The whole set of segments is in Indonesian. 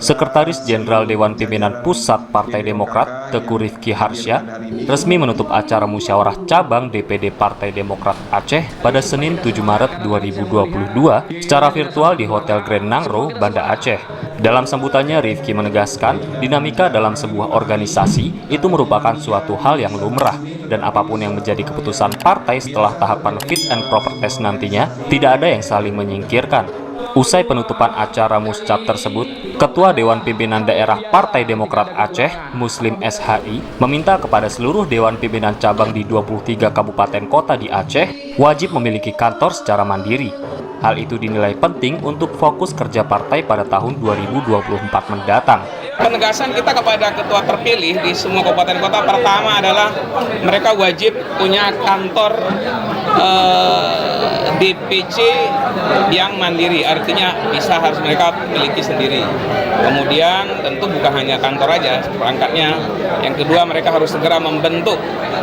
Sekretaris Jenderal Dewan Pimpinan Pusat Partai Demokrat, Teguh Rifki Harsya, resmi menutup acara musyawarah cabang DPD Partai Demokrat Aceh pada Senin 7 Maret 2022 secara virtual di Hotel Grand Nangro, Banda Aceh. Dalam sambutannya, Rifki menegaskan dinamika dalam sebuah organisasi itu merupakan suatu hal yang lumrah dan apapun yang menjadi keputusan partai setelah tahapan fit and proper test nantinya, tidak ada yang saling menyingkirkan. Usai penutupan acara muscap tersebut, Ketua Dewan Pimpinan Daerah Partai Demokrat Aceh, Muslim SHI, meminta kepada seluruh Dewan Pimpinan Cabang di 23 kabupaten kota di Aceh wajib memiliki kantor secara mandiri. Hal itu dinilai penting untuk fokus kerja partai pada tahun 2024 mendatang. Penegasan kita kepada ketua terpilih di semua kabupaten kota pertama adalah mereka wajib punya kantor DPC yang mandiri, artinya harus mereka miliki sendiri. Kemudian tentu bukan hanya kantor aja perangkatnya. Yang kedua, mereka harus segera membentuk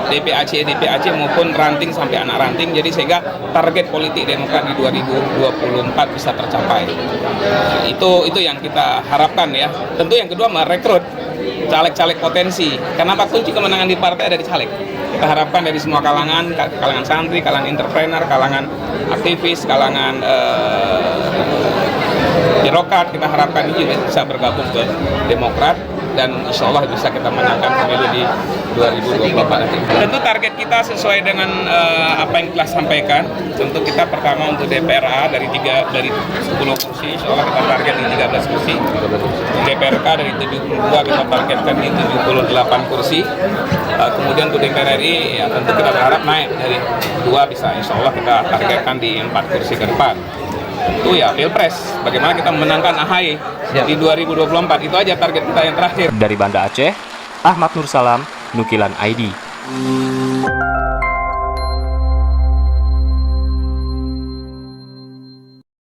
DPAC maupun ranting sampai anak ranting, jadi sehingga target politik Demokrat di 2024 bisa tercapai. Itu yang kita harapkan ya. Tentu yang kedua, merekrut caleg-caleg potensi. Kenapa kunci kemenangan di partai ada di caleg? Kita harapkan dari semua kalangan santri, kalangan entrepreneur, kalangan aktivis, kalangan birokrat, kita harapkan ini bisa bergabung ke Demokrat dan insya Allah bisa kita menangkan pemilu di 2024 nanti. Tentu target kita sesuai dengan apa yang telah sampaikan. Tentu kita pertama untuk DPRA dari 10 kursi, insya Allah kita target di 13 kursi. DPRK dari 72 kita targetkan di 78 kursi. Kemudian untuk DPR RI ya tentu kita berharap naik dari 2 bisa insya Allah kita targetkan di 4 kursi ke depan. Itu ya Pilpres, bagaimana kita menangkan AHY di 2024, itu aja target kita yang terakhir. Dari Banda Aceh, Ahmad Nur Salam, Nukilan ID.